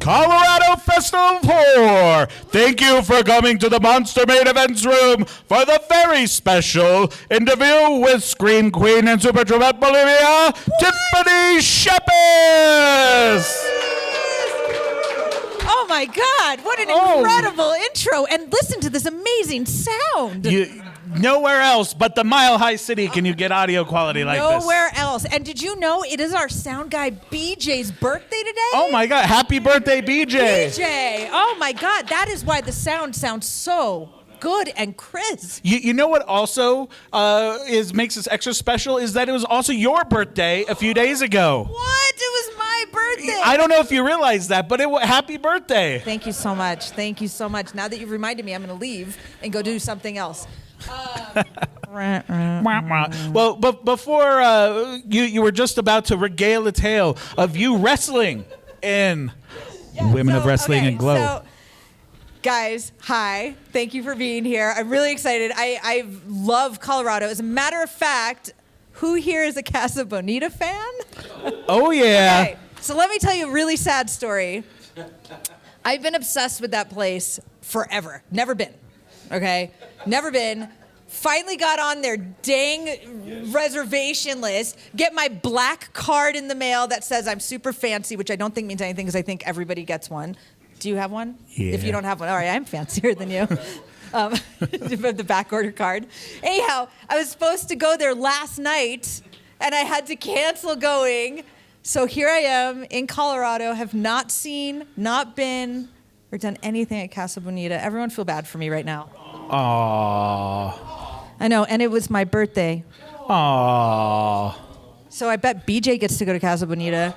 Colorado Festival 4. Thank you for coming to the Monster Main Events Room for the very special interview with Scream Queen and Super Trovette Bolivia, Tiffany Shepis. Oh my God, what an incredible intro. And listen to this amazing sound. Nowhere else but the Mile High City can you get audio quality like this. Nowhere else. And did you know it is our sound guy BJ's birthday today? Oh my God, happy birthday, BJ. BJ, oh my God, that is why the sound sounds so good and crisp. You know what also makes this extra special is that it was also your birthday a few days ago. What? It was my birthday. I don't know if you realize that, but happy birthday. Thank you so much. Thank you so much. Now that you've reminded me, I'm going to leave and go do something else. Well, but before you were just about to regale a tale of you wrestling in Women of Wrestling and Glow. So, guys, hi. Thank you for being here. I'm really excited. I love Colorado. As a matter of fact, who here is a Casa Bonita fan? Oh, yeah. Okay, so let me tell you a really sad story. I've been obsessed with that place forever. Never been. Okay? Never been. Finally got on their dang reservation list. Get my black card in the mail that says I'm super fancy, which I don't think means anything because I think everybody gets one. Do you have one? Yeah. If you don't have one, all right, I'm fancier than you. The back order card. Anyhow, I was supposed to go there last night, and I had to cancel going. So here I am in Colorado, have not seen, not been, or done anything at Casa Bonita. Everyone feel bad for me right now. Aww. I know, and it was my birthday. Aww. So I bet BJ gets to go to Casa Bonita.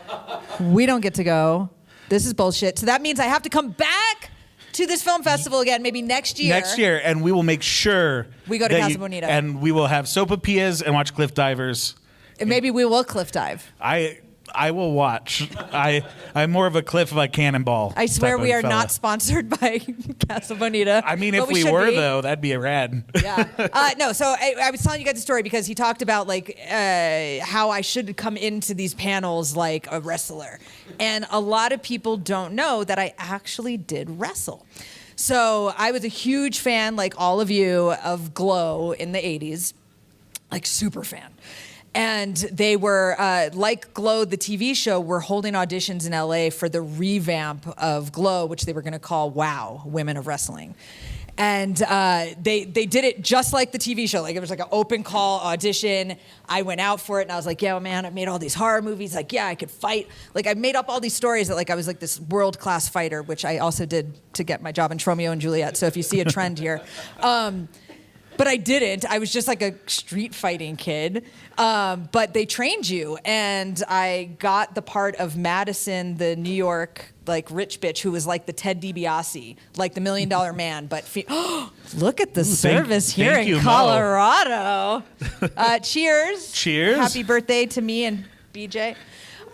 We don't get to go. This is bullshit. So that means I have to come back to this film festival again, maybe next year. Next year, and we will make sure we go to Casa Bonita. And we will have sopapillas and watch Cliff Divers. And maybe we will cliff dive. I will watch. I'm more of a cliff of a cannonball. I swear we are fella. not sponsored by Casa Bonita. I mean, if we were, though, that'd be a rad. Yeah. No, so I was telling you guys the story because he talked about like how I should come into these panels like a wrestler. And a lot of people don't know that I actually did wrestle. So I was a huge fan, like all of you, of Glow in the 80s. Like super fan. And they were, like Glow, the TV show, were holding auditions in LA for the revamp of Glow, which they were going to call WOW, Women of Wrestling. And they did it just like the TV show. Like it was like an open call audition. I went out for it and I was like, yeah, man, I made all these horror movies. Like, yeah, I could fight. Like I made up all these stories that like I was like this world-class fighter, which I also did to get my job in Romeo and Juliet. So if you see a trend here. But I didn't. I was just like a street fighting kid. But they trained you. And I got the part of Madison, the New York like rich bitch who was like the Ted DiBiase, like the $1 Million Man. But look at the service here in Colorado. Cheers. Cheers. Happy birthday to me and BJ.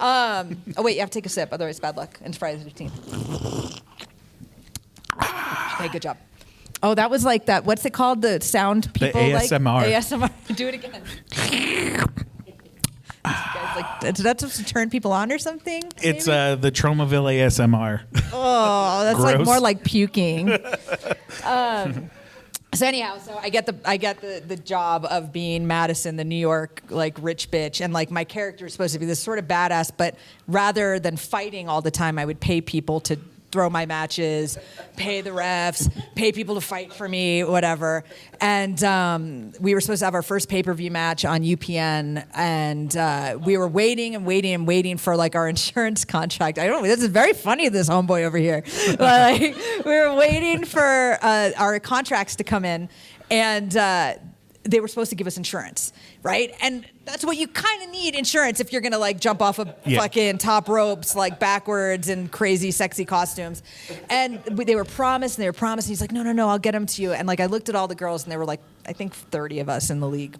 Oh, wait, you have to take a sip. Otherwise, bad luck. And it's Friday the 15th. Okay, good job. Oh, that was like that. What's it called? The sound people the ASMR. Like? ASMR. Do it again. That's supposed to turn people on or something? It's the Tromaville ASMR. Oh, that's like Gross. more like puking. So anyhow, so I get the job of being Madison, the New York like rich bitch, and like my character is supposed to be this sort of badass, but rather than fighting all the time, I would pay people to throw my matches, pay the refs, pay people to fight for me, whatever. And we were supposed to have our first pay-per-view match on UPN, and we were waiting for like our insurance contract. This is very funny, this homeboy over here. But, like, we were waiting for our contracts to come in, and they were supposed to give us insurance, right? And that's what you kind of need, insurance, if you're gonna like jump off of fucking top ropes like backwards in crazy sexy costumes. And they were promised. He's like, no, I'll get them to you. And like I looked at all the girls and there were like, I think 30 of us in the league.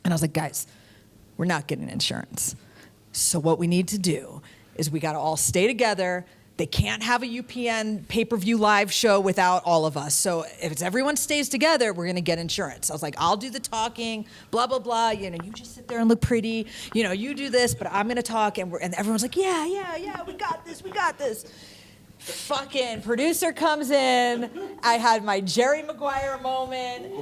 And I was like, guys, we're not getting insurance. So what we need to do is we gotta all stay together. They can't have a UPN pay-per-view live show without all of us. So if it's everyone stays together, we're gonna get insurance. I was like, I'll do the talking, blah, blah, blah. You just sit there and look pretty. You do this, but I'm gonna talk. And everyone's like, yeah, we got this. Fucking producer comes in. I had my Jerry Maguire moment.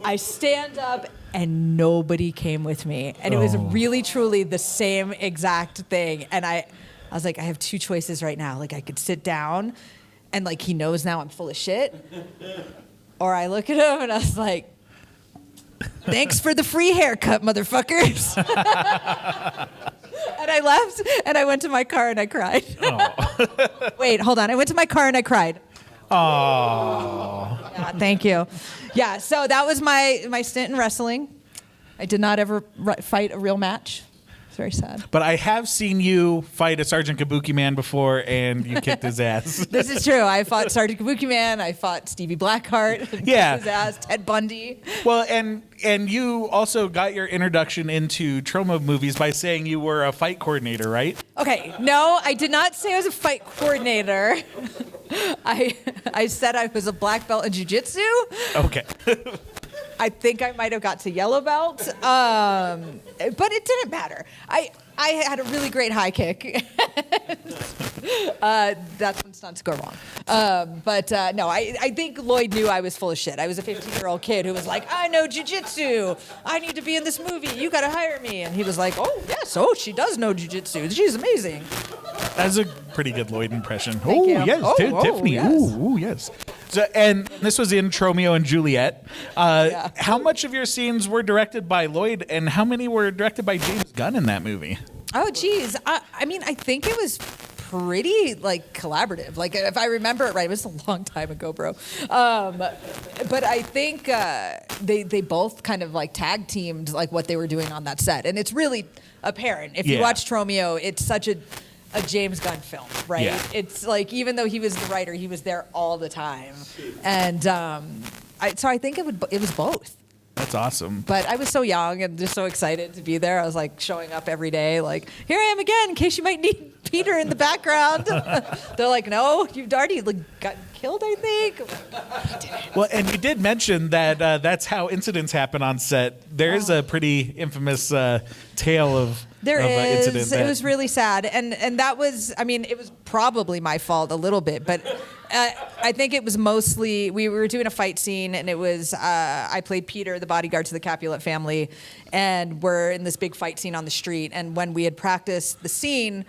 I stand up and nobody came with me. And it was really, truly the same exact thing. And I was like, I have two choices right now. Like, I could sit down and like he knows now I'm full of shit. Or I look at him and I was like, thanks for the free haircut, motherfuckers. And I left and I went to my car and I cried. Wait, hold on. I went to my car and I cried. Oh. Yeah, thank you. Yeah, so that was my stint in wrestling. I did not ever fight a real match. It's very sad. But I have seen you fight a Sergeant Kabuki Man before, and you kicked his ass. This is true. I fought Sergeant Kabuki Man. I fought Stevie Blackheart. Yeah. Kicked his ass. Ted Bundy. Well, and you also got your introduction into Troma movies by saying you were a fight coordinator, right? Okay, no, I did not say I was a fight coordinator. I said I was a black belt in jiu-jitsu. Okay. I think I might have got to yellow belt, but it didn't matter. I had a really great high kick. That's when stunts go wrong. No, I think Lloyd knew I was full of shit. I was a 15-year-old kid who was like, I know jiu-jitsu. I need to be in this movie. You got to hire me. And he was like, oh, yes. Oh, she does know jiu-jitsu. She's amazing. That's a pretty good Lloyd impression. Thank you. Yes, Tiffany. Yes. Ooh, yes. So, and this was in Tromeo and Juliet. Yeah. How much of your scenes were directed by Lloyd, and how many were directed by James Gunn in that movie? Oh, geez. I mean, I think it was pretty like collaborative. Like if I remember it right, it was a long time ago, bro. But I think they both kind of like tag teamed like what they were doing on that set, and it's really apparent if you watch Tromeo. It's such a James Gunn film, right? Yeah. It's like even though he was the writer, he was there all the time, and so I think it was both. That's awesome. But I was so young and just so excited to be there. I was like showing up every day, like, here I am again in case you might need Peter in the background. They're like, no, you've already got killed, I think. Well, and you did mention that that's how incidents happen on set. There is a pretty infamous tale of incident. It was really sad. And that was, I mean, it was probably my fault a little bit, but I think it was mostly, we were doing a fight scene and it was, I played Peter, the bodyguard to the Capulet family, and we're in this big fight scene on the street. And when we had practiced the scene,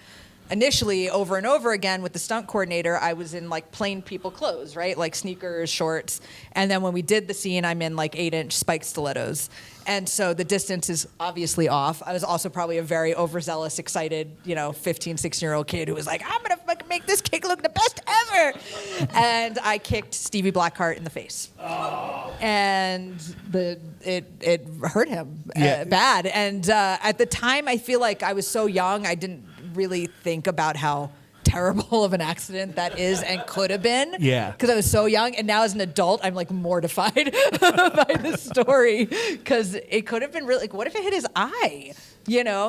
initially over and over again with the stunt coordinator, I was in like plain people clothes, right? Like sneakers, shorts. And then when we did the scene, I'm in like 8-inch spiked stilettos. And so the distance is obviously off. I was also probably a very overzealous, excited, 15, 16-year-old kid who was like, I'm going to fucking make this kick look the best ever. And I kicked Stevie Blackheart in the face. Oh. And it hurt him bad. And at the time, I feel like I was so young, I didn't really think about how terrible of an accident that is and could have been. Yeah. Because I was so young, and now as an adult, I'm like mortified by the story because it could have been really. Like, what if it hit his eye?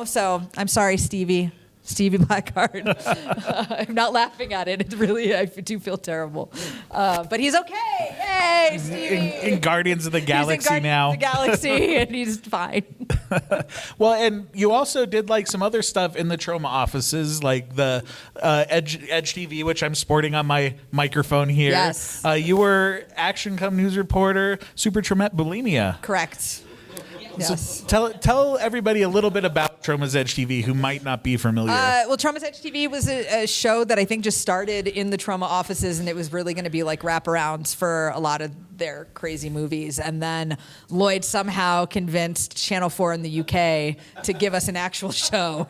So I'm sorry, Stevie Blackheart. I'm not laughing at it. It's really, I do feel terrible. But he's okay. Yay, Stevie. In Guardians of the Galaxy now. The Galaxy, and he's fine. Well, and you also did like some other stuff in the Troma offices, like the Edge TV, which I'm sporting on my microphone here. Yes. You were Action Come news reporter, Super Tromette Bulimia. Correct. Yes. So tell everybody a little bit about Troma's Edge TV who might not be familiar. Well, Troma's Edge TV was a show that I think just started in the Troma offices, and it was really going to be like wraparounds for a lot of their crazy movies. And then Lloyd somehow convinced Channel 4 in the UK to give us an actual show,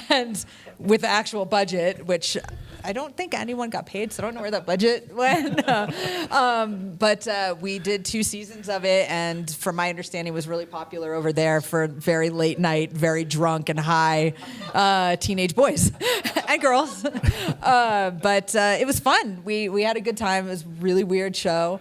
and with the actual budget, which I don't think anyone got paid, so I don't know where that budget went. But we did 2 seasons of it, and from my understanding, was really popular over there for very late night, very drunk and high teenage boys and girls. But it was fun. We had a good time. It was a really weird show.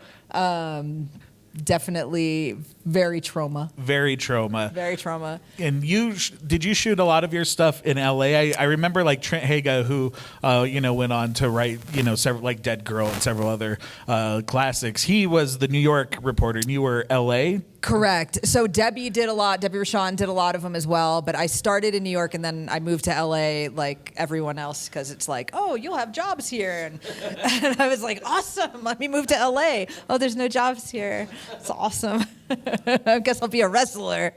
Definitely very Troma. Very Troma. And did you shoot a lot of your stuff in LA? I remember like Trent Haga, who went on to write several like Dead Girl and several other classics. He was the New York reporter, and you were LA. Correct. So Debbie Rochon did a lot of them as well, but I started in New York and then I moved to LA like everyone else because it's like, oh, you'll have jobs here. And I was like, awesome, let me move to LA. Oh, there's no jobs here. It's awesome. I guess I'll be a wrestler.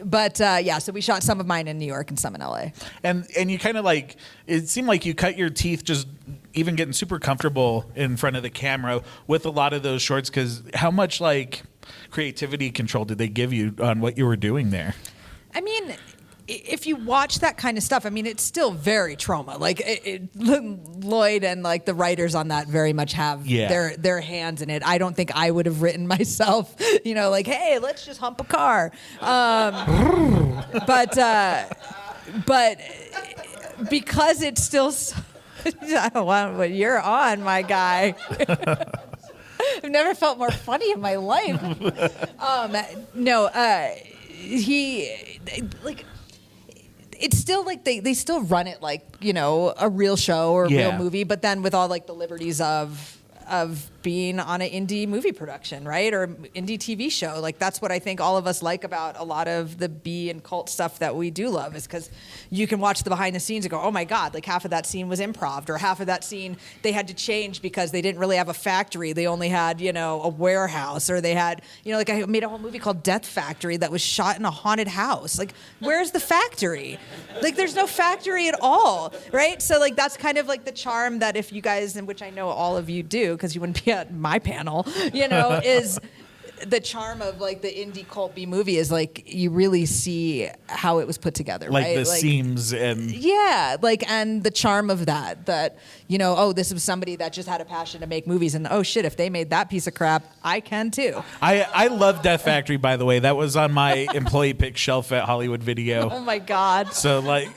But so we shot some of mine in New York and some in LA. And you kind of like, it seemed like you cut your teeth just even getting super comfortable in front of the camera with a lot of those shorts, because how much like creativity control did they give you on what you were doing there? I mean, if you watch that kind of stuff, I mean, it's still very Troma. Like Lloyd and like the writers on that very much have their hands in it. I don't think I would have written myself, like, hey, let's just hump a car. But because it's still, I don't want what you're on, my guy. I've never felt more funny in my life. It's still like they still run it like, a real show or a real movie, but then with all like the liberties of being on an indie movie production, right? Or indie TV show. Like that's what I think all of us like about a lot of the B and cult stuff that we do love, is because you can watch the behind the scenes and go, oh my God, like half of that scene was improv, or half of that scene they had to change because they didn't really have a factory. They only had, a warehouse, or they had, like I made a whole movie called Death Factory that was shot in a haunted house. Like, where's the factory? Like, there's no factory at all, right? So like that's kind of like the charm that if you guys, and which I know all of you do, because you wouldn't be at my panel, is the charm of like the indie cult B movie is like you really see how it was put together, like right? The seams and and the charm of that this was somebody that just had a passion to make movies, and oh shit, if they made that piece of crap, I can too. I love Death Factory, by the way. That was on my employee pick shelf at Hollywood Video. Oh my God. So like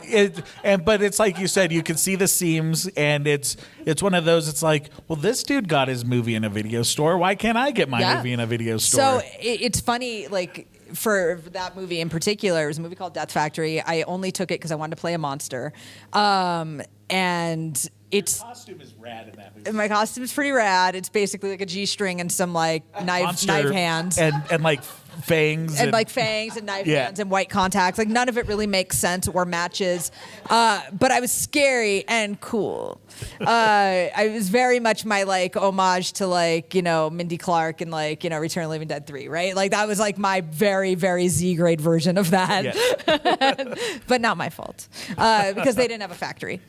but it's like you said, you can see the seams, and it's one of those, it's like, well, this dude got his movie in a video store, why can't I get my movie in a video store? So it's funny, like for that movie in particular, it was a movie called Death Factory. I only took it because I wanted to play a monster. And it's... Your costume is rad in that movie. My costume is pretty rad. It's basically like a G-string and some like knife hands. And like fangs. And like fangs and knife hands and white contacts. Like none of it really makes sense or matches. But I was scary and cool. I was very much my like homage to like, Mindy Clark and like, Return of the Living Dead 3, right? Like that was like my very, very Z-grade version of that. Yes. But not my fault. Because they didn't have a factory.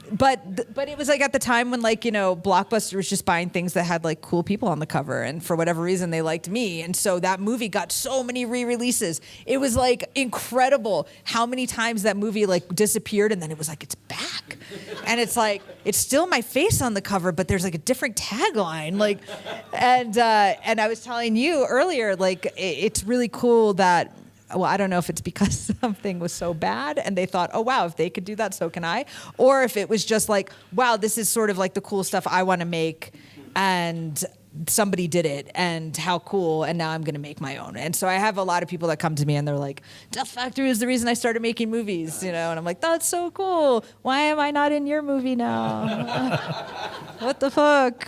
But it was like at the time when like, Blockbuster was just buying things that had like cool people on the cover, and for whatever reason they liked me, and so that movie got so many re-releases. It was like incredible how many times that movie like disappeared, and then it was like, it's back, and it's like it's still my face on the cover, but there's like a different tagline, like, and I was telling you earlier, like it's really cool that. Well, I don't know if it's because something was so bad and they thought, oh, wow, if they could do that, so can I. Or if it was just like, wow, this is sort of like the cool stuff I want to make, and somebody did it, and how cool, and now I'm going to make my own. And so I have a lot of people that come to me and they're like, Death Factory is the reason I started making movies, and I'm like, that's so cool. Why am I not in your movie now? What the fuck?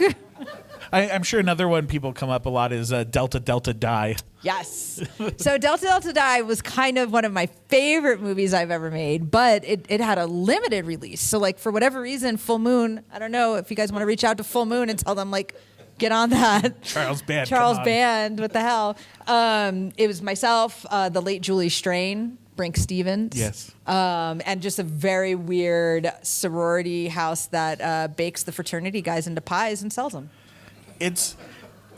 I'm sure another one people come up a lot is Delta Delta Die. Yes. So Delta Delta Die was kind of one of my favorite movies I've ever made, but it had a limited release. So like for whatever reason, Full Moon, I don't know if you guys want to reach out to Full Moon and tell them like, get on that. Charles Band, what the hell? It was myself, the late Julie Strain, Brink Stevens. Yes. And just a very weird sorority house that bakes the fraternity guys into pies and sells them. It's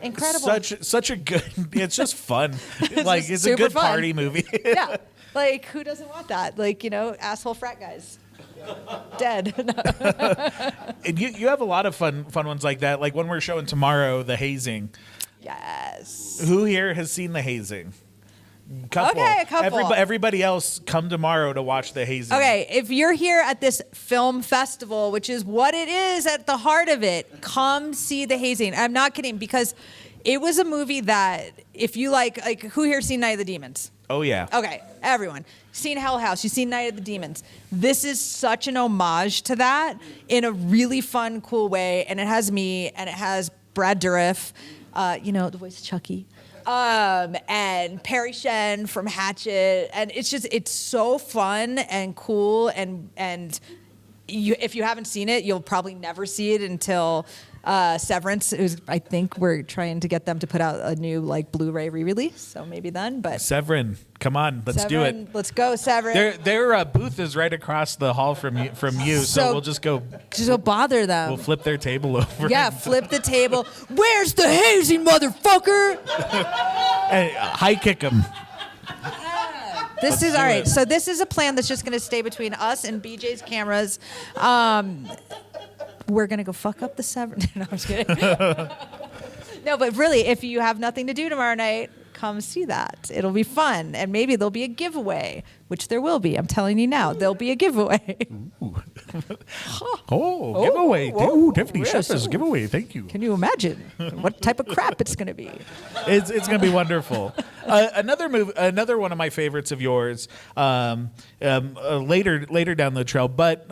incredible. Such a good. It's just fun. It's a good party movie. Yeah, like who doesn't want that? Like asshole frat guys. Dead. And you have a lot of fun ones like that. Like when we're showing tomorrow, The Hazing. Yes. Who here has seen The Hazing? Couple. Okay, a couple. Everybody else, come tomorrow to watch The Hazing. Okay, if you're here at this film festival, which is what it is at the heart of it, come see The Hazing. I'm not kidding, because it was a movie that, if you like who here seen Night of the Demons? Oh, yeah. Okay, everyone. Seen Hell House, you've seen Night of the Demons. This is such an homage to that in a really fun, cool way, and it has me, and it has Brad Dourif, The voice of Chucky. And Perry Shen from Hatchet, and it's so fun and cool, and if you haven't seen it, you'll probably never see it until Severance. I think we're trying to get them to put out a new Blu-ray re-release, so maybe then. But Severin, come on, let's do it. Let's go, Severin. Their booth is right across the hall from you, so we'll just go bother them. We'll flip their table over. Yeah, flip the table. Where's the hazing, motherfucker? And high kick them. This is all right. So this is a plan that's just going to stay between us and BJ's cameras. We're going to go fuck up the Severn. No, I'm just kidding. No, but really, if you have nothing to do tomorrow night, come see that. It'll be fun. And maybe there'll be a giveaway, which there will be. I'm telling you now, there'll be a giveaway. Giveaway. Ooh, Tiffany Shepis, giveaway. Thank you. Can you imagine what type of crap it's going to be? It's going to be wonderful. Another one of my favorites of yours, later down the trail, but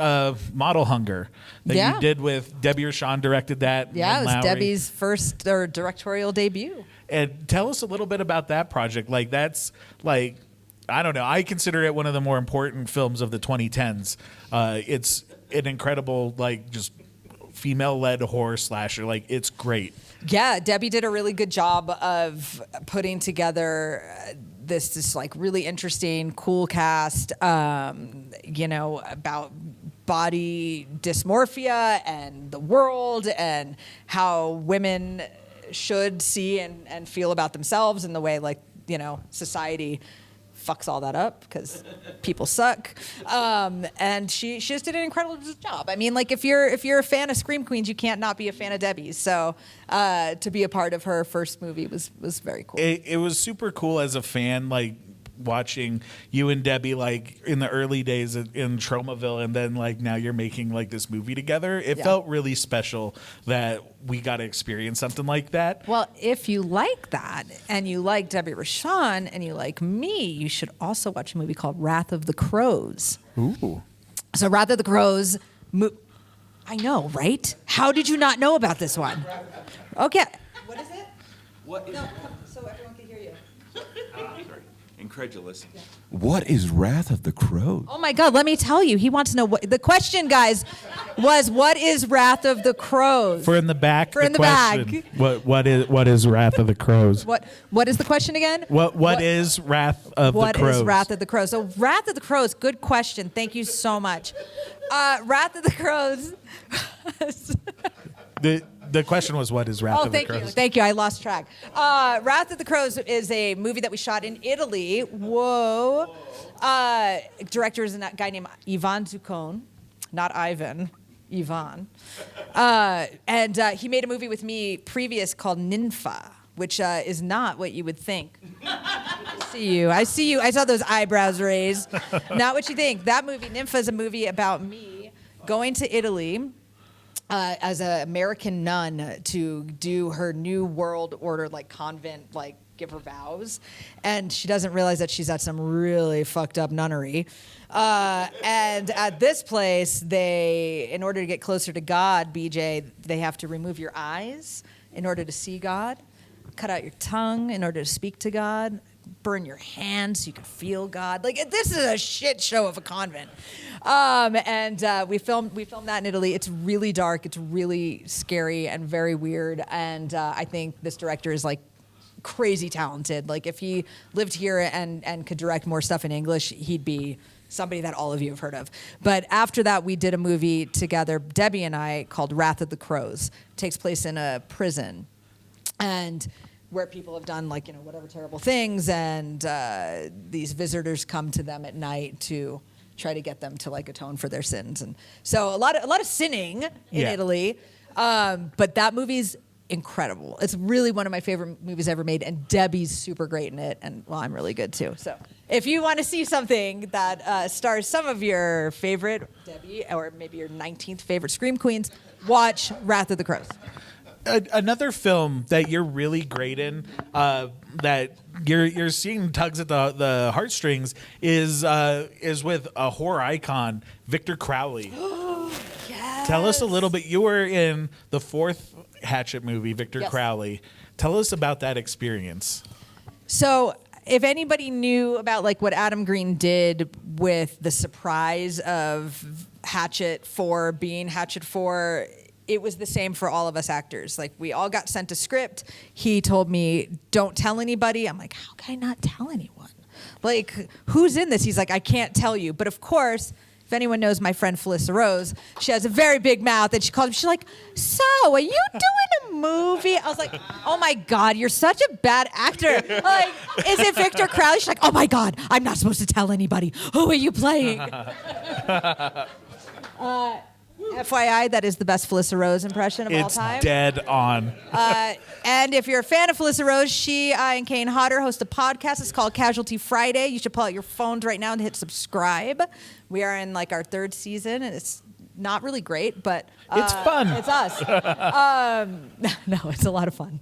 Model Hunger that you did with Debbie Rashawn directed that. Yeah, it was Lowry. Debbie's first directorial debut. And tell us a little bit about that project. That's I don't know. I consider it one of the more important films of the 2010s. It's an incredible, just female-led horror slasher. It's great. Yeah, Debbie did a really good job of putting together this really interesting, cool cast, about body dysmorphia and the world and how women should see and feel about themselves in the way society fucks all that up because people suck. And she just did an incredible job. I mean, if you're a fan of Scream Queens, you can't not be a fan of Debbie. So to be a part of her first movie was very cool. It was super cool as a fan, watching you and Debbie in the early days in Tromaville, and then now you're making this movie together. It felt really special that we got to experience something like that. Well, if you like that and you like Debbie Rashawn and you like me, you should also watch a movie called Wrath of the Crows. Ooh. So Wrath of the Crows, I know, right? How did you not know about this one? Okay. What is it? So everyone can hear you. Incredulous. What is Wrath of the Crows? Oh my God, let me tell you. He wants to know what the question, guys, was what is Wrath of the Crows? For in the back. For in the question, back. What is Wrath of the Crows? What is the question again? What is Wrath of the Crows? What is Wrath of the Crows? So Wrath of the Crows, good question. Thank you so much. Wrath of the Crows. The question was, what is Wrath of the Crows? Thank you. I lost track. Wrath of the Crows is a movie that we shot in Italy. Whoa. Director is a guy named Ivan Zuccone, not Ivan, Ivan. And he made a movie with me previous called Ninfa, which is not what you would think. I see you. I saw those eyebrows raised. Not what you think. That movie, Ninfa, is a movie about me going to Italy as an American nun to do her New World Order, convent, give her vows. And she doesn't realize that she's at some really fucked up nunnery. And at this place, in order to get closer to God, BJ, they have to remove your eyes in order to see God, cut out your tongue in order to speak to God, burn your hands so you can feel God. This is a shit show of a convent. And we filmed that in Italy. It's really dark. It's really scary and very weird. And I think this director is crazy talented. If he lived here and could direct more stuff in English, he'd be somebody that all of you have heard of. But after that, we did a movie together, Debbie and I, called Wrath of the Crows. It takes place in a prison. And where people have done whatever terrible things, and these visitors come to them at night to try to get them to atone for their sins. And so a lot of sinning in Italy, but that movie's incredible. It's really one of my favorite movies ever made, and Debbie's super great in it, and I'm really good too. So if you want to see something that stars some of your favorite Debbie, or maybe your 19th favorite Scream Queens, watch Wrath of the Crows. Another film that you're really great in, that you're seeing tugs at the heartstrings, is with a horror icon, Victor Crowley. Yes. Tell us a little bit. You were in the fourth Hatchet movie, Victor Crowley. Tell us about that experience. So if anybody knew about like what Adam Green did with the surprise of Hatchet 4 being Hatchet 4, it was the same for all of us actors. Like, we all got sent a script. He told me, don't tell anybody. I'm like, how can I not tell anyone? Like, who's in this? He's like, I can't tell you. But of course, if anyone knows my friend Felissa Rose, she has a very big mouth, and she calls me. She's like, so, are you doing a movie? I was like, oh my God, you're such a bad actor. Like, is it Victor Crowley? She's like, oh my God, I'm not supposed to tell anybody. Who are you playing? FYI, that is the best Felissa Rose impression of all time. It's dead on. And if you're a fan of Felissa Rose, she and Kane Hodder host a podcast. It's called Casualty Friday. You should pull out your phones right now and hit subscribe. We are in like our 3rd season, and it's not really great, but It's fun. It's us. No, it's a lot of fun.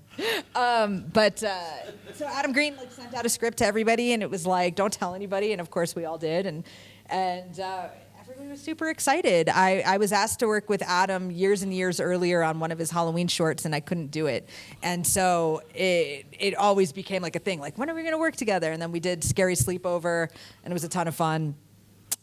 So Adam Green like sent out a script to everybody, and it was like, don't tell anybody, and of course we all did, and everybody was super excited. I was asked to work with Adam years and years earlier on one of his Halloween shorts, and I couldn't do it. And so it always became like a thing. Like, when are we going to work together? And then we did Scary Sleepover, and it was a ton of fun.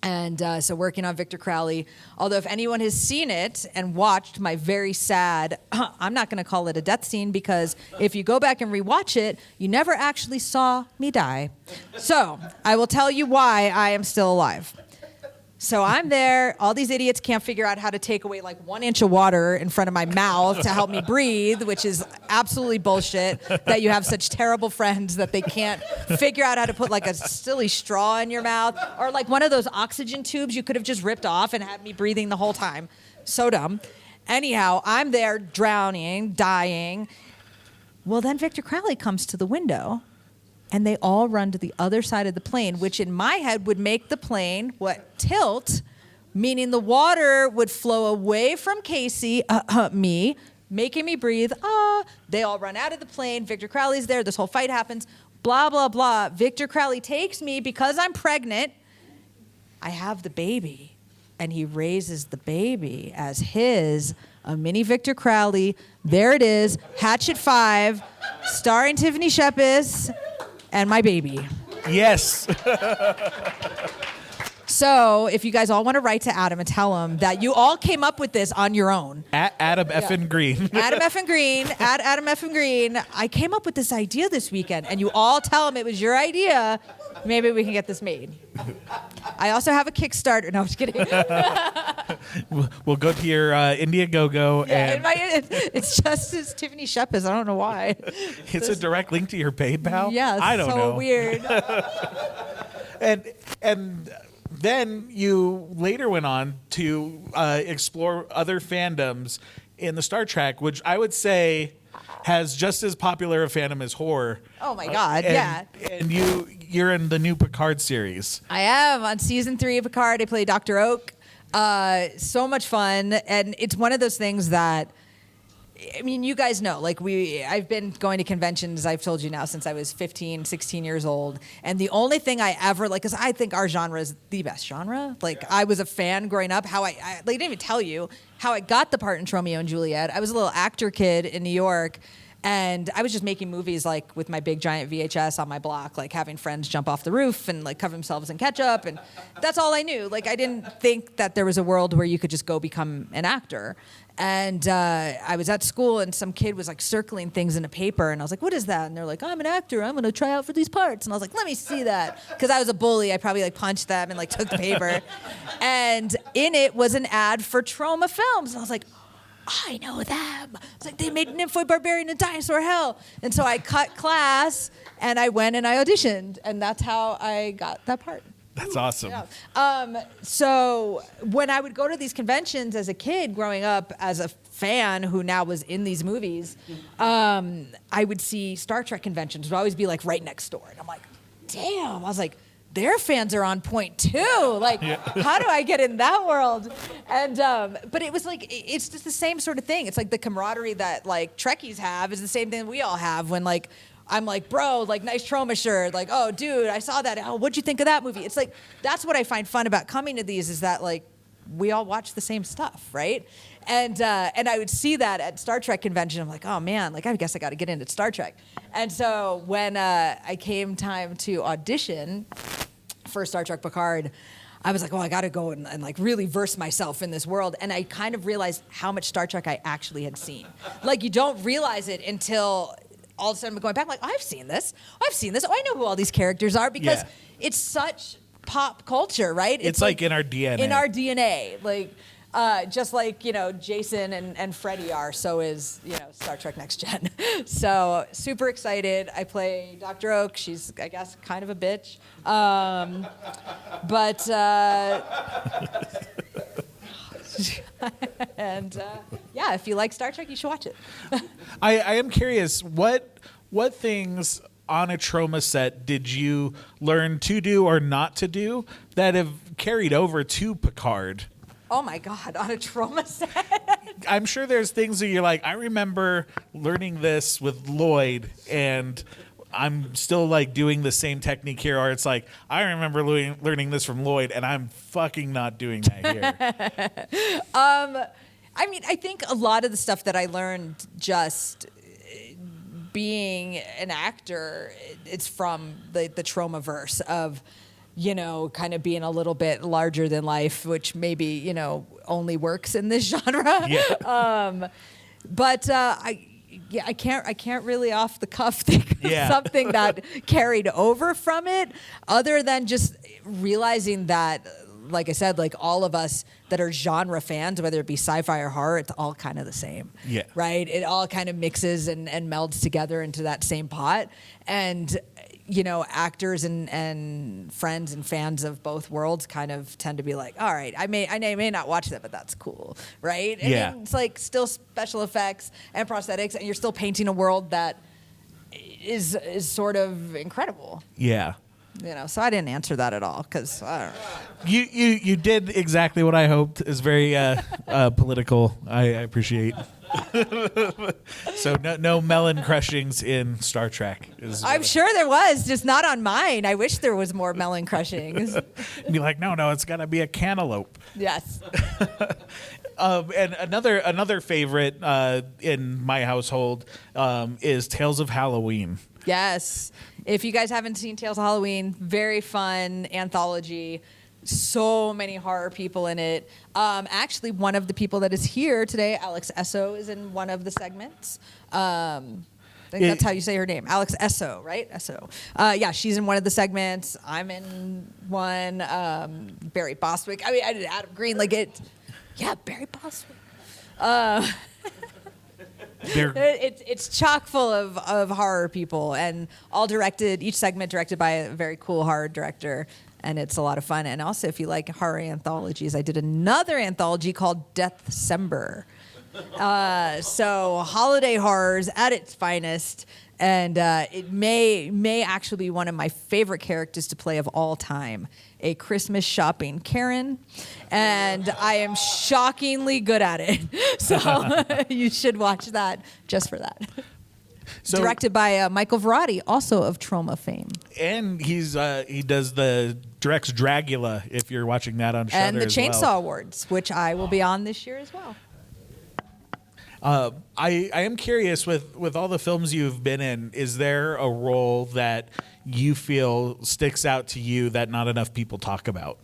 And so working on Victor Crowley, although if anyone has seen it and watched my very sad, I'm not going to call it a death scene, because if you go back and rewatch it, you never actually saw me die. So I will tell you why I am still alive. So I'm there. All these idiots can't figure out how to take away like 1 inch of water in front of my mouth to help me breathe, which is absolutely bullshit, that you have such terrible friends that they can't figure out how to put like a silly straw in your mouth, or like one of those oxygen tubes you could have just ripped off and had me breathing the whole time. So dumb. Anyhow, I'm there drowning, dying. Well, then Victor Crowley comes to the window, and they all run to the other side of the plane, which in my head would make the plane, tilt, meaning the water would flow away from Casey, me, making me breathe. They all run out of the plane. Victor Crowley's there. This whole fight happens. Blah, blah, blah. Victor Crowley takes me because I'm pregnant. I have the baby, and he raises the baby as his, a mini Victor Crowley. There it is, Hatchet 5, starring Tiffany Shepis. And my baby. Yes. So if you guys all want to write to Adam and tell him that you all came up with this on your own. At Adam effing Green. Adam effing Green. At Adam effing Green. I came up with this idea this weekend, and you all tell him it was your idea. Maybe we can get this made. I also have a Kickstarter. No, I'm just kidding. We'll go to your Indiegogo, and it's Tiffany Shepis. I don't know why. It's a direct link to your PayPal. Yeah, I don't know. So weird. and then you later went on to explore other fandoms in the Star Trek, which I would say has just as popular a fandom as horror. Oh my God, yeah. And you're in the new Picard series. I am on season 3 of Picard. I play Dr. Oak. So much fun, and it's one of those things that, I mean, you guys know, like I've been going to conventions, I've told you now, since I was 15, 16 years old. And the only thing I ever, like, because I think our genre is the best genre. Like, I was a fan growing up. How I didn't even tell you how I got the part in Romeo and Juliet. I was a little actor kid in New York, and I was just making movies, like, with my big giant VHS on my block, like having friends jump off the roof and like cover themselves in ketchup. And that's all I knew. Like, I didn't think that there was a world where you could just go become an actor. And I was at school, and some kid was like circling things in a paper, and I was like, what is that? And they're like, I'm an actor, I'm gonna try out for these parts. And I was like, let me see that. Because I was a bully, I probably like punched them and like took the paper. And in it was an ad for Troma Films. And I was like, I know them. It's like, they made Nymphoid Barbarian and Dinosaur Hell. And so I cut class, and I went and I auditioned, and that's how I got that part. That's awesome. Yeah. So when I would go to these conventions as a kid growing up as a fan who now was in these movies, I would see Star Trek conventions. It would always be like right next door. And I'm like, damn. I was like, their fans are on point too. Like, how do I get in that world? And but it was like, it's just the same sort of thing. It's like the camaraderie that like Trekkies have is the same thing we all have when like, I'm like, bro, like, nice Troma shirt. Like, oh, dude, I saw that. Oh, what'd you think of that movie? It's like, that's what I find fun about coming to these, is that, like, we all watch the same stuff, right? And I would see that at Star Trek convention. I'm like, oh man, like I guess I got to get into Star Trek. And so when I came time to audition for Star Trek Picard, I was like, well, I got to go and like really verse myself in this world. And I kind of realized how much Star Trek I actually had seen. Like you don't realize it until all of a sudden I'm going back, like, oh, I've seen this. Oh, I've seen this. Oh, I know who all these characters are because it's such pop culture, right? It's like in our DNA. In our DNA. Like, just like, you know, Jason and Freddy are, so is, you know, Star Trek Next Gen. So super excited. I play Dr. Oak. She's, I guess, kind of a bitch. But and yeah, if you like Star Trek, you should watch it. I am curious, what things on a Troma set did you learn to do or not to do that have carried over to Picard? Oh my God, on a Troma set? I'm sure there's things that you're like, I remember learning this with Lloyd, and I'm still like doing the same technique here, or it's like, I remember learning this from Lloyd, and I'm fucking not doing that here. I mean, I think a lot of the stuff that I learned just being an actor, it's from the Troma-verse of, you know, kind of being a little bit larger than life, which maybe, you know, only works in this genre. Yeah. But I can't really off the cuff think of something that carried over from it, other than just realizing that, like I said, like all of us that are genre fans, whether it be sci-fi or horror, it's all kind of the same. Yeah. Right? It all kind of mixes and melds together into that same pot. And you know, actors and friends and fans of both worlds kind of tend to be like, all right, I may not watch that, but that's cool, right? And yeah. It's like still special effects and prosthetics, and you're still painting a world that is sort of incredible. Yeah. You know, so I didn't answer that at all because I don't know. You did exactly what I hoped. Is very political. I appreciate. So no melon crushings in Star Trek. I'm sure there was, just not on mine. I wish there was more melon crushings. Be like, no, it's got to be a cantaloupe. Yes. And another favorite in my household is Tales of Halloween. Yes. If you guys haven't seen Tales of Halloween, very fun anthology. So many horror people in it. Actually, one of the people that is here today, Alex Esso, is in one of the segments. I think that's how you say her name. Alex Esso, right? Esso. Yeah, she's in one of the segments. I'm in one. Barry Bostwick. I mean, I did Adam Green. Like it. Yeah, Barry Bostwick. It's chock full of horror people, and all directed, each segment directed by a very cool horror director, and it's a lot of fun. And also, if you like horror anthologies, I did another anthology called Deathcember. So holiday horrors at its finest, and it may actually be one of my favorite characters to play of all time, a Christmas shopping Karen, and I am shockingly good at it. So you should watch that just for that. So, directed by Michael Verratti, also of Troma fame. And he directs Dragula, if you're watching that on Shudder, and the as Chainsaw well. Awards, which I will be on this year as well. I am curious, with all the films you've been in, is there a role that you feel sticks out to you that not enough people talk about?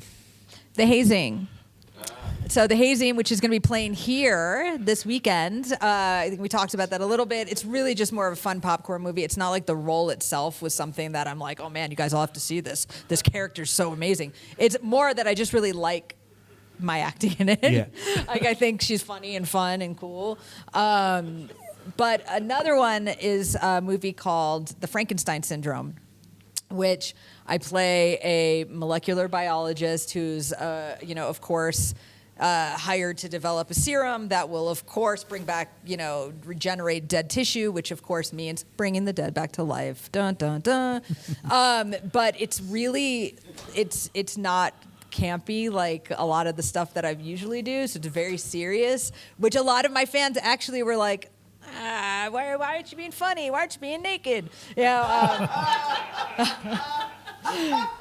The Hazing. So The Hazing, which is going to be playing here this weekend, I think we talked about that a little bit. It's really just more of a fun popcorn movie. It's not like the role itself was something that I'm like, oh man, you guys all have to see this. This character's so amazing. It's more that I just really like my acting in it. Yeah. Like I think she's funny and fun and cool. But another one is a movie called The Frankenstein Syndrome, which I play a molecular biologist who's, of course, hired to develop a serum that will, of course, bring back, regenerate dead tissue, which, of course, means bringing the dead back to life. Dun, dun, dun. But it's really, it's not campy like a lot of the stuff that I usually do. So it's very serious, which a lot of my fans actually were like, why aren't you being funny? Why aren't you being naked?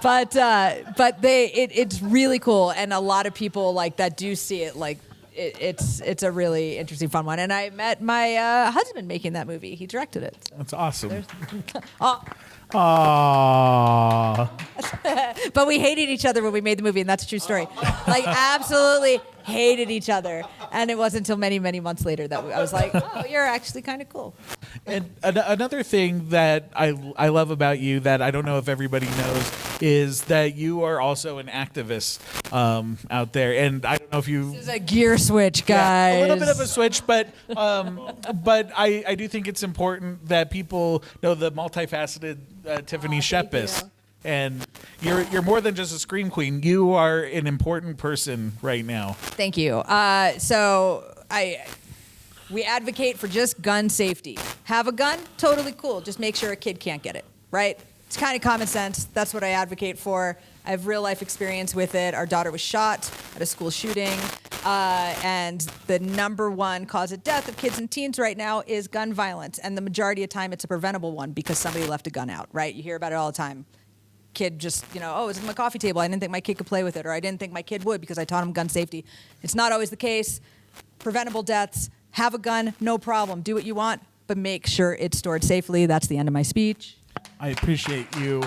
It's really cool, and a lot of people like that do see it. Like it's a really interesting, fun one. And I met my husband making that movie. He directed it. So. That's awesome. Oh. Aww. But we hated each other when we made the movie, and that's a true story. Like, absolutely hated each other. And it wasn't until many, many months later that I was like, oh, you're actually kind of cool. And another thing that I love about you that I don't know if everybody knows is that you are also an activist out there. And I don't know if you... This is a gear switch, guys. Yeah, a little bit of a switch, but I do think it's important that people know the multifaceted Tiffany Shepis. And you're more than just a scream queen. You are an important person right now. Thank you. We advocate for just gun safety. Have a gun? Totally cool. Just make sure a kid can't get it, right? It's kind of common sense. That's what I advocate for. I have real life experience with it. Our daughter was shot at a school shooting. And the number one cause of death of kids and teens right now is gun violence. And the majority of time it's a preventable one because somebody left a gun out, right? You hear about it all the time. Kid just, oh, it's on my coffee table. I didn't think my kid could play with it, or I didn't think my kid would because I taught him gun safety. It's not always the case. Preventable deaths. Have a gun, no problem. Do what you want, but make sure it's stored safely. That's the end of my speech. I appreciate you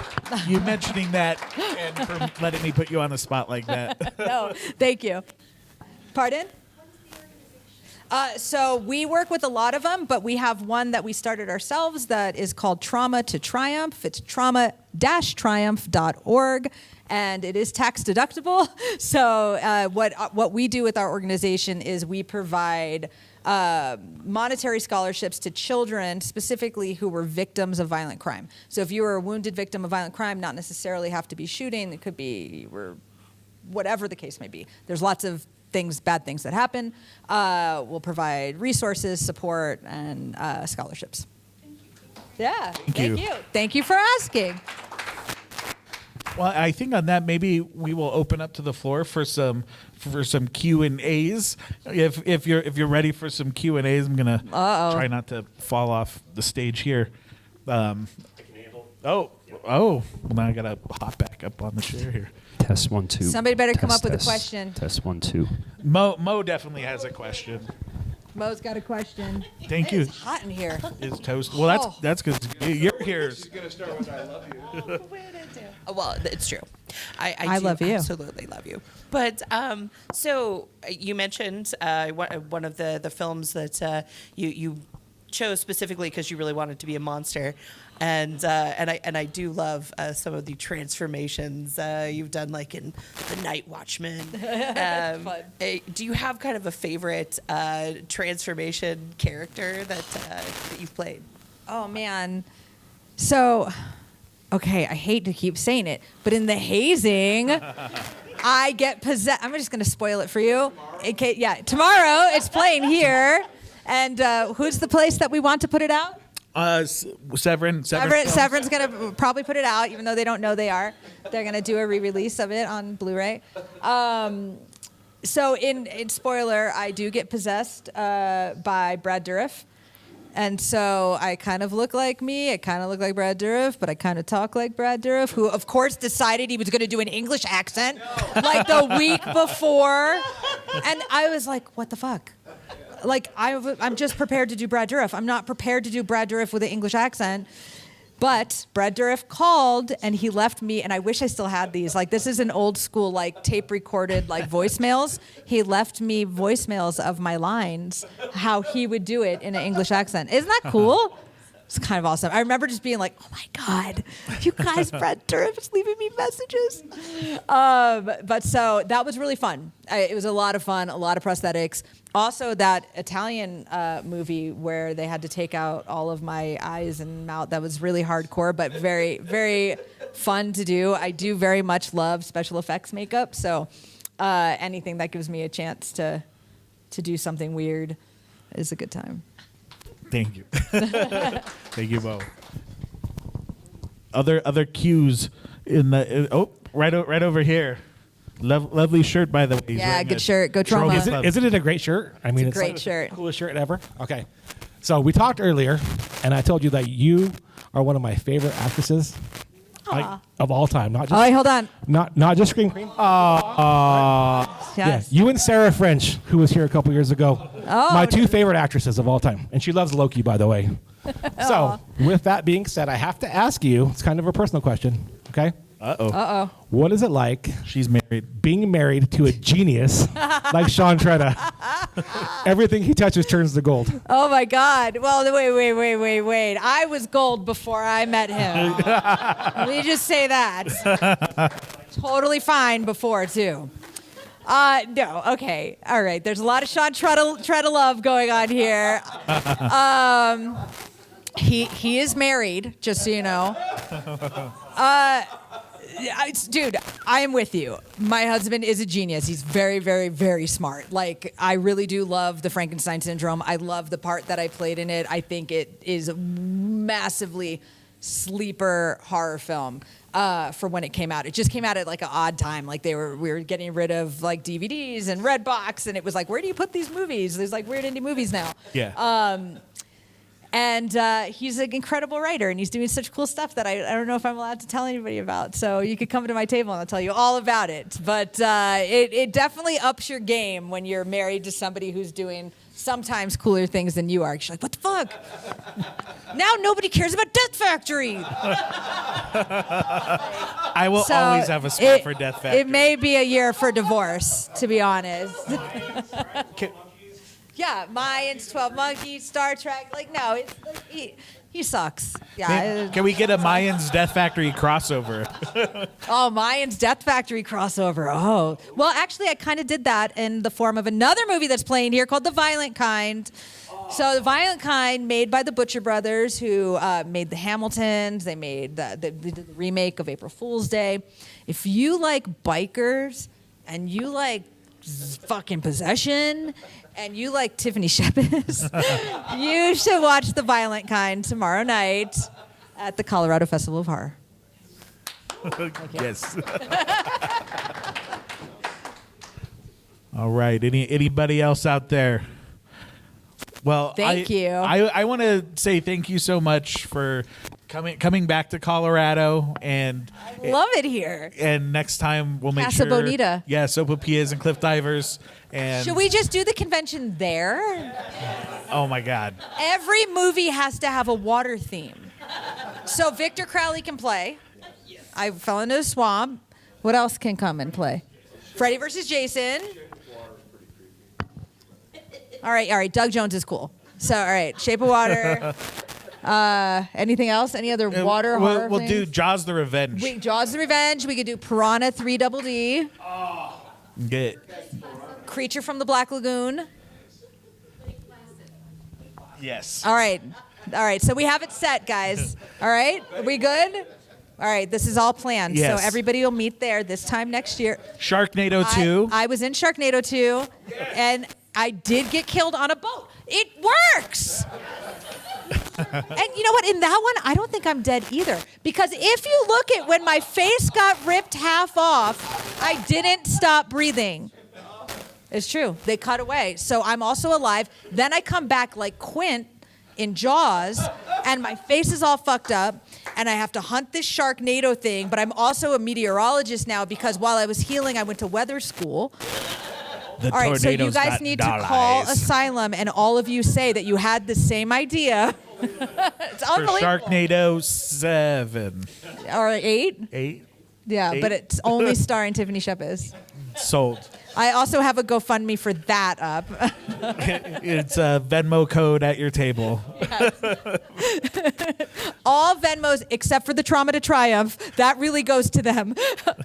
mentioning that and for letting me put you on the spot like that. No, thank you. Pardon? So we work with a lot of them, but we have one that we started ourselves that is called Trauma to Triumph. It's trauma-triumph.org, and it is tax deductible. So what we do with our organization is we provide monetary scholarships to children specifically who were victims of violent crime. So if you were a wounded victim of violent crime, not necessarily have to be shooting, it could be you were whatever the case may be. There's lots of bad things that happen. We'll provide resources, support, and scholarships. Yeah, thank you. Thank you for asking. Well, I think on that, maybe we will open up to the floor for some Q&As. If you're ready for some Q&As, I'm gonna try not to fall off the stage here. I can handle. Oh, well, now I gotta hop back up on the chair here. Test 1 2. Somebody better come up with a question. Test 1 2. Mo definitely has a question. Mo's got a question. Thank you. It's hot in here. Is toast? Well, that's because you're here. She's gonna start with "I love you." Well, it's true. I do love you. Absolutely love you. But so you mentioned one of the films that you chose specifically because you really wanted to be a monster, and I do love some of the transformations you've done, like in The Night Watchman. Fun. Do you have kind of a favorite transformation character that you've played? Oh man. So, okay, I hate to keep saying it, but in The Hazing, I get possessed. I'm just going to spoil it for you. Tomorrow it's playing here. And who's the place that we want to put it out? Severin's going to probably put it out, even though they don't know they are. They're going to do a re-release of it on Blu-ray. So in spoiler, I do get possessed by Brad Dourif. And so I kind of look like me. I kind of look like Brad Dourif, but I kind of talk like Brad Dourif, who, of course, decided he was going to do an English accent like the week before. And I was like, what the fuck? Like, I'm just prepared to do Brad Dourif. I'm not prepared to do Brad Dourif with an English accent. But Brad Dourif called, and he left me, and I wish I still had these. Like, this is an old school, like, tape-recorded, like, voicemails. He left me voicemails of my lines, how he would do it in an English accent. Isn't that cool? It's kind of awesome. I remember just being like, oh, my God, you guys, Brad Dourif is leaving me messages. But so that was really fun. It was a lot of fun, a lot of prosthetics. Also, that Italian movie where they had to take out all of my eyes and mouth, that was really hardcore, but very, very fun to do. I do very much love special effects makeup, so anything that gives me a chance to do something weird is a good time. Thank you. Thank you, Bo. Other cues in the right over here. Lovely shirt, by the way. Yeah, good shirt. Go Troma. Isn't it a great shirt? I mean, it's a great shirt. The coolest shirt ever. Okay. So we talked earlier, and I told you that you are one of my favorite actresses. Like, of all time, not Oh, wait, just hold on. not just Scream Queen. Yes. Yeah, you and Sarah French, who was here a couple years ago. Oh, My two favorite actresses of all time. And she loves Loki, by the way. So, with that being said, I have to ask you, it's kind of a personal question, okay? Uh-oh. What is it like She's married. being married to a genius like Sean Tretta? Everything he touches turns to gold. Oh, my God. Well, wait. I was gold before I met him. Let me just say that. Totally fine before, too. No, okay. All right. There's a lot of Sean Tretta love going on here. He is married, just so you know. Dude, I am with you. My husband is a genius. He's very, very, very smart. Like, I really do love the Frankenstein syndrome. I love the part that I played in it. I think it is a massively sleeper horror film for when it came out. It just came out at like an odd time. Like we were getting rid of like DVDs and Redbox, and it was like, where do you put these movies? There's like weird indie movies now. Yeah. And he's an incredible writer, and he's doing such cool stuff that I don't know if I'm allowed to tell anybody about. So you could come to my table, and I'll tell you all about it. But it definitely ups your game when you're married to somebody who's doing sometimes cooler things than you are. You're like, what the fuck? Now nobody cares about Death Factory. I will So always have a spot for Death Factory. It may be a year for divorce, to be honest. Yeah, Mayans, 12 Monkeys, Star Trek. Like, no, it's like, he sucks. Yeah. Can we get a Mayans Death Factory crossover? Oh, Mayans Death Factory crossover. Oh. Well, actually, I kind of did that in the form of another movie that's playing here called The Violent Kind. So The Violent Kind, made by the Butcher Brothers, who made the Hamiltons. They made the remake of April Fool's Day. If you like bikers and you like fucking possession and you like Tiffany Shepis, you should watch The Violent Kind tomorrow night at the Colorado Festival of Horror. Yes. All right. Anybody else out there? Well, Thank you. I want to say thank you so much for coming back to Colorado, and Love it here. and next time we'll make Casa sure. Bonita. Yeah, Sopapillas and Cliff Divers. And Should we just do the convention there? Oh my God. Every movie has to have a water theme. So Victor Crowley can play. I fell into a swamp. What else can come and play? Freddy versus Jason. All right. Doug Jones is cool. So, all right. Shape of Water. Anything else? Any other water horror We'll do things? Jaws the Revenge. Jaws the Revenge. We could do Piranha 3 Double D. Get Creature from the Black Lagoon. yes. All right. So we have it set, guys. All right. Are we good? All right. This is all planned. Yes. So everybody will meet there this time next year. Sharknado 2. I was in Sharknado 2, and I did get killed on a boat. It works. And you know what? In that one, I don't think I'm dead either. Because if you look at when my face got ripped half off, I didn't stop breathing. It's true. They cut away. So I'm also alive. Then I come back like Quint in Jaws, and my face is all fucked up, and I have to hunt this Sharknado thing, but I'm also a meteorologist now because while I was healing, I went to weather school. The All right, so you tornado's guys got need dollars. to call Asylum, and all of you say that you had the same idea. It's For unbelievable. Sharknado 7. Or 8? 8? Yeah, 8? but it's only starring Tiffany Shepis. Sold. I also have a GoFundMe for that up. It's a Venmo code at your table. All Venmos, except for the Trauma to Triumph, that really goes to them.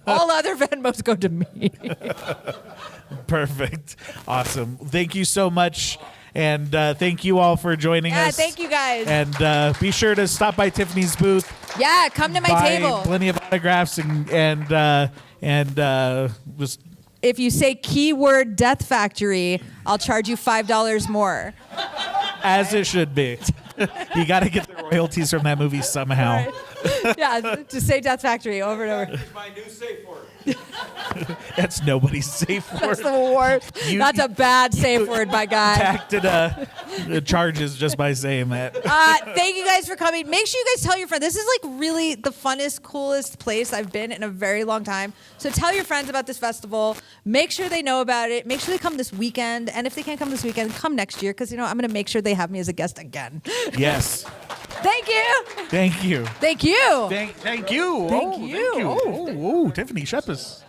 All other Venmos go to me. Perfect. Awesome. Thank you so much. And thank you all for joining Yeah, us. thank you guys. And be sure to stop by Tiffany's booth. Yeah, come to my buy table. plenty of autographs and just If you say keyword Death Factory, I'll charge you $5 more. as it should be. You got to get the royalties from that movie somehow. All right. Yeah, just say Death Factory over and over. It's my new safe word. That's nobody's safe word. That's the worst. That's a bad safe word, my guy. Tacked the charges just by saying that. Thank you guys for coming. Make sure you guys tell your friends. This is like really the funnest, coolest place I've been in a very long time. So tell your friends about this festival. Make sure they know about it. Make sure they come this weekend. And if they can't come this weekend, come next year because, I'm going to make sure they have me as a guest again. Yes. Thank you. Thank you. Thank you. Thank you. Thank you. Oh, Tiffany Shepis.